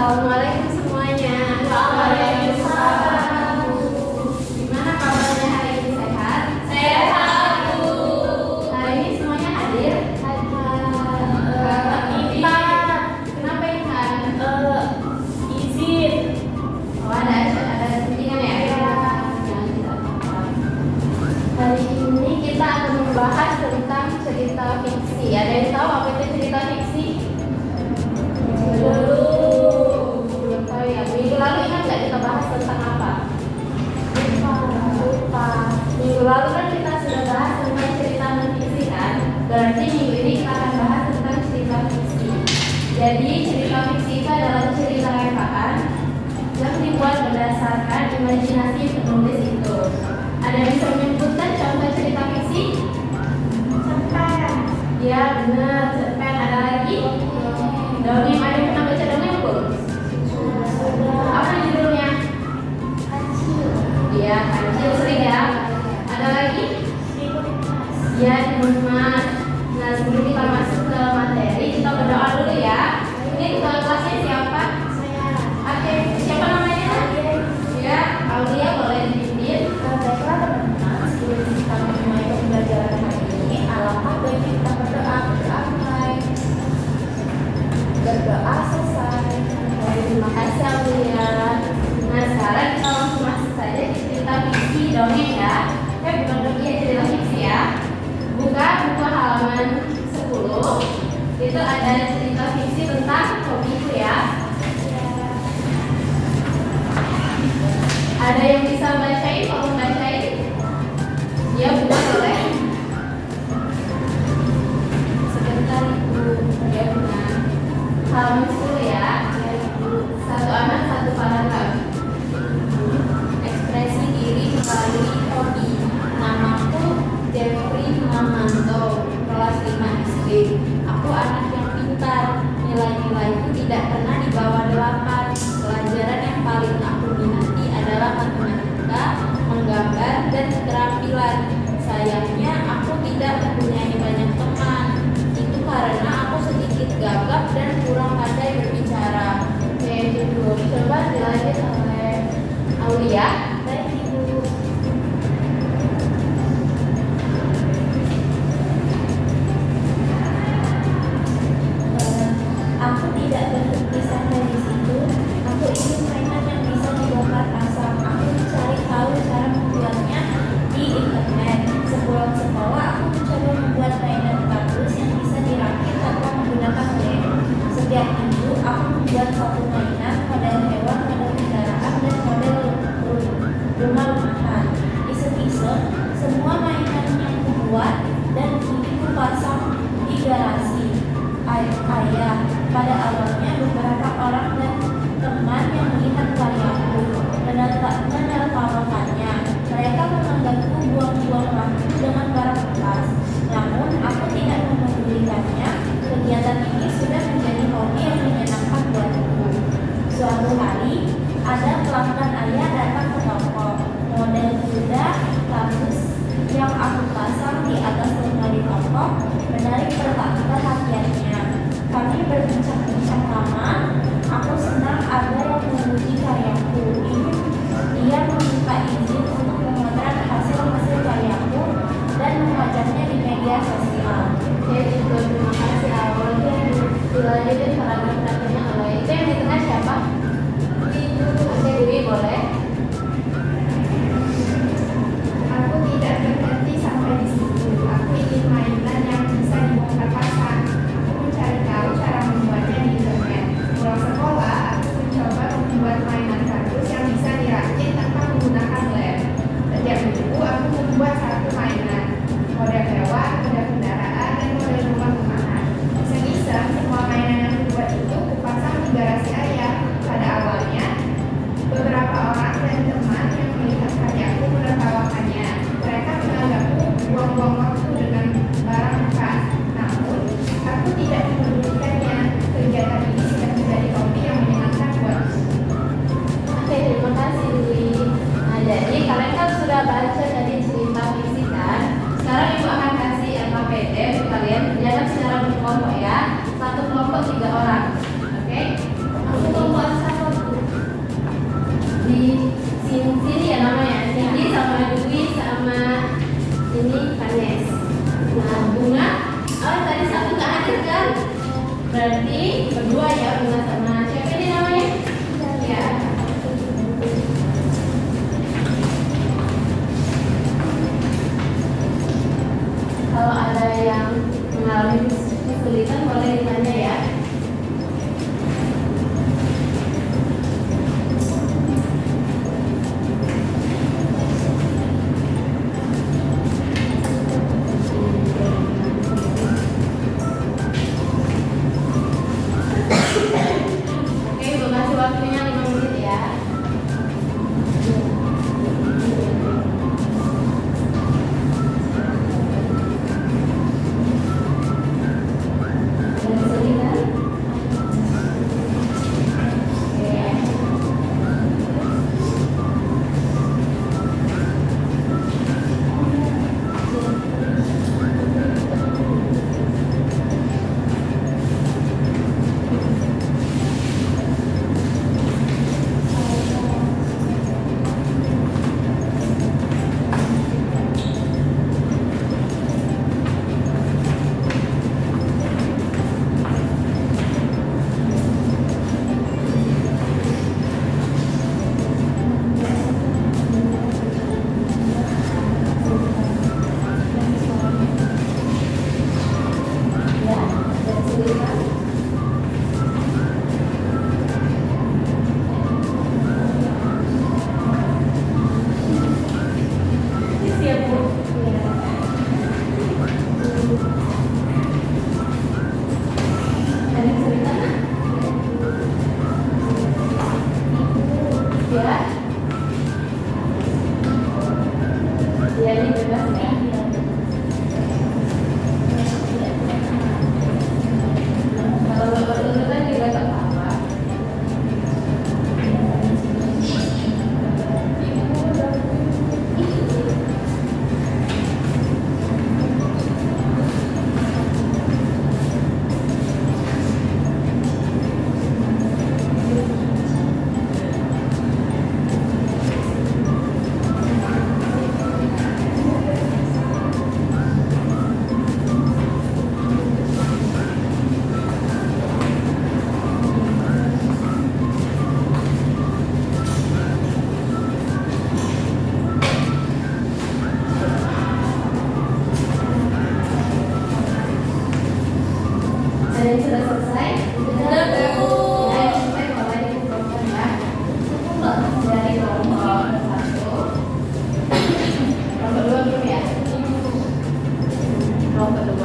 Assalamualaikum semuanya. Waalaikumsalam. Gimana kabarnya hari ini, sehat? Sehat, Bu. Hari ini semuanya hadir? Kenapa Intan? Izin. Oh, ada kepentingan ya? Hari ini kita akan membahas tentang cerita fiksi. Ada yang tahu apa itu cerita fiksi? Belum tahu ya. Minggu lalu ingat nggak kita bahas tentang apa? Lupa. Minggu lalu kan kita sudah bahas tentang cerita non-fiksi kan? Berarti minggu ini kita akan bahas tentang cerita fiksi. Jadi cerita fiksi itu adalah cerita rekaan yang dibuat berdasarkan imajinasi penulis itu. Ada yang bisa menyebutkan contoh cerita fiksi? Cerpen. Ya benar, cerpen. Ada lagi? Dongeng. Ada yang pernah baca dongeng belum? Apa judulnya? Kancil. Iya, Kancil sering ya. Ada lagi? Ya, Dimas. Nah, sebelum kita masuk ke materi, kita berdoa dulu ya. Ini ketua kelasnya siapa? Saya. Oke, siapa namanya? Ya, Aulia, boleh dipimpin. Baiklah teman-teman, sebelum kita memulai pembelajaran hari ini, alangkah baiknya kita berdoa. Berdoa selesai. Baik, terima kasih Aulia. Nah, sekarang kita langsung masuk saja di cerita fiksi dongeng ya. Bukan dongeng ya, cerita fiksi ya. Buka buku halaman 10. Itu ada cerita fiksi tentang hobiku ya. Ada yang bisa bacain? Kalau bacain? Ya, buka boleh. Sebentar Ibu. Ya, benar. Halaman 10 ya. Satu anak, satu paragraf. Ekspresi diri melalui hobi. Namaku Jeffrey Mamanto, kelas 5 SD. Aku anak yang pintar. Nilai-nilaiku tidak pernah di bawah 8. Pelajaran yang paling aku minati adalah matematika, menggambar, dan keterampilan. Sayangnya aku tidak mempunyai banyak teman. Itu karena aku sedikit gagap dan kurang pandai berbicara. Oke, Ibu. Coba dilanjut oleh Aulia. Baik, Ibu. Aku tidak berhenti sampai di situ. Aku ingin mainan yang bisa dibakar asap. Aku mencari tahu cara membuatnya di internet. Sepulang sekolah, aku mencoba membuat mainan kardus yang bisa dirakit tanpa menggunakan lem. Setiap minggu, aku membuat satu mainan, model hewan, model kendaraan, dan model rumah-rumahan. Iseng-iseng, semua mainan yang kubuat dan kini kupasang di garasi ayah. Pada awalnya beberapa orang dan teman yang melihat karyaku menertawakannya. Mereka menganggapku buang-buang waktu dengan barang bekas. Namun aku tidak memedulikannya. Kegiatan ini sudah menjadi hobi yang menyenangkan buatku. Suatu hari ada pelanggan ayah datang ke toko. Model kuda kardus yang aku pasang di atas lemari toko menarik perhatiannya. Kami berbincang-bincang lama. Aku Berarti berdua ya Bunga sama siapa ini namanya? Ya. Kalau ada yang mengalami kesulitan boleh ditanya ya. Oke, Ibu kasih waktunya 5 menit ya. Ada kesulitan? Oke. Ya, ada kesulitan? Siap, Bu. Ada kesulitan? Ya. Ya, ini bebas ya. Kalau nggak berkesulitan juga tak apa-apa. Ada yang sudah selesai? Sudah, Bu. Ya, yang selesai boleh dikumpulkan ya. Dari kelompok 1. Kelompok 2 belum ya? Kelompok 2.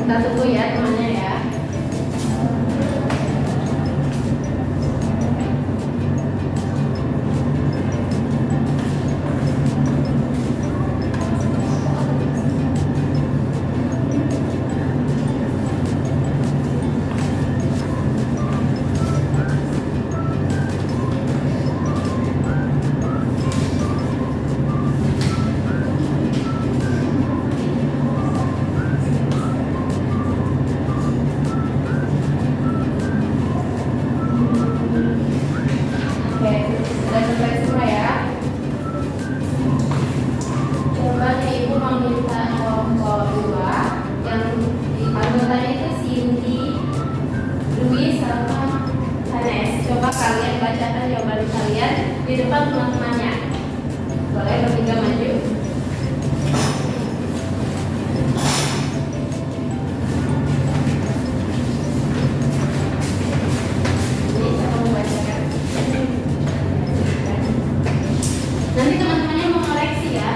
Kita tunggu ya temannya ya. Oke, sudah selesai semua ya. Coba nih Ibu meminta kelompok 2 yang anggotanya itu Cindy, Louis sama Hanes. Coba kalian bacakan jawaban kalian di depan teman-temannya. Boleh bertiga maju. Ini siapa mau bacakan? Nanti teman-temannya mau koreksi ya.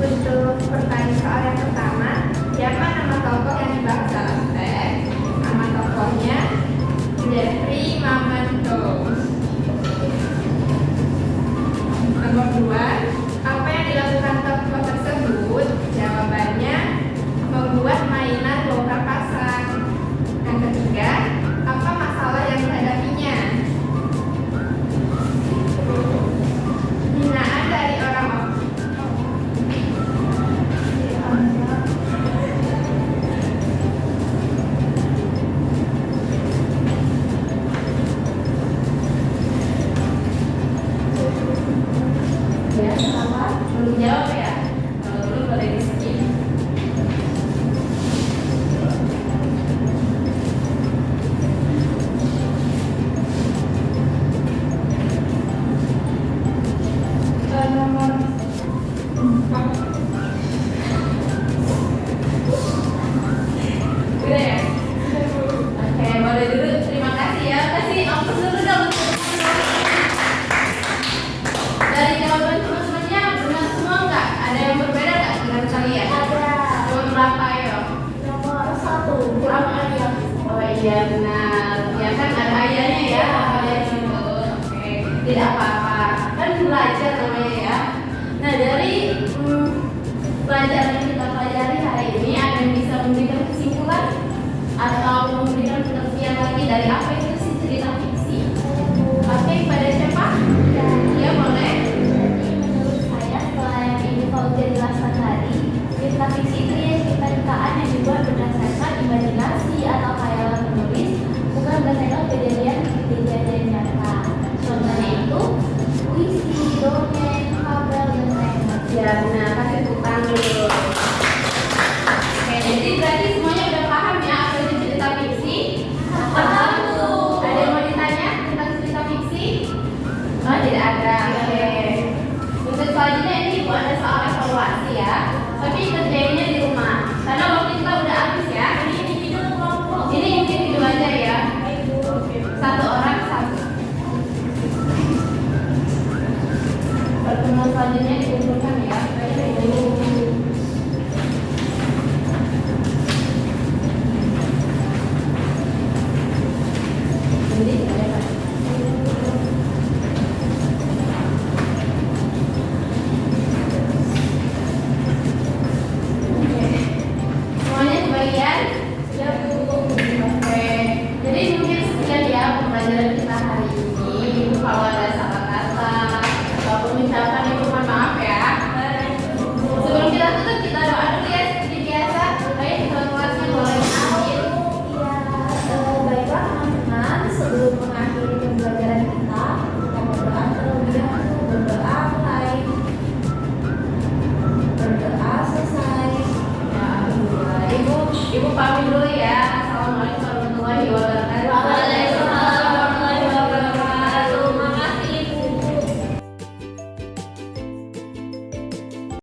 Untuk pertanyaan soal yang pertama, siapa nama tokoh yang dibahas dalam teks? Nama tokohnya Jeffrey Mamanto. Nomor 2, apa yang dilakukan tokoh tersebut? Jawabannya membuat mainan bongkar pasang. Yang ketiga, apa masalah yang dihadapinya? Hinaan dari orang Ya, kenapa? Belum jawab ya? Kalau belum boleh di skip. Nomor 4. Udah ya? Oke, boleh dulu. Terima kasih ya. Kasih ampun dulu dong. Dari jawaban teman-temannya benar semua nggak? Ada yang berbeda nggak dengan kalian? Ada. Nomor berapa ya? Nomor 1 kurang ayat. Oh iya benar. Ya kan ada ayahnya ya. Ayah situ. Oke. Tidak apa-apa. Kan belajar namanya ya. Nah dari pelajaran yang kita pelajari hari ini ada yang bisa memberikan kesimpulan atau memberikan pengertian lagi dari apa itu sih cerita fiksi? Oke, pada siapa? Ya boleh. Jadi menurut saya setelah yang ini kalau jelaskan tadi, cerita fiksi itu ya cerita-ceritaan yang dibuat berdasarkan imajinasi atau khayalan penulis, bukan berdasarkan kejadian nyata. Contohnya itu puisi, dongeng, fabel, dan lain-lain. Ya benar. Kasih tepuk tangan dulu.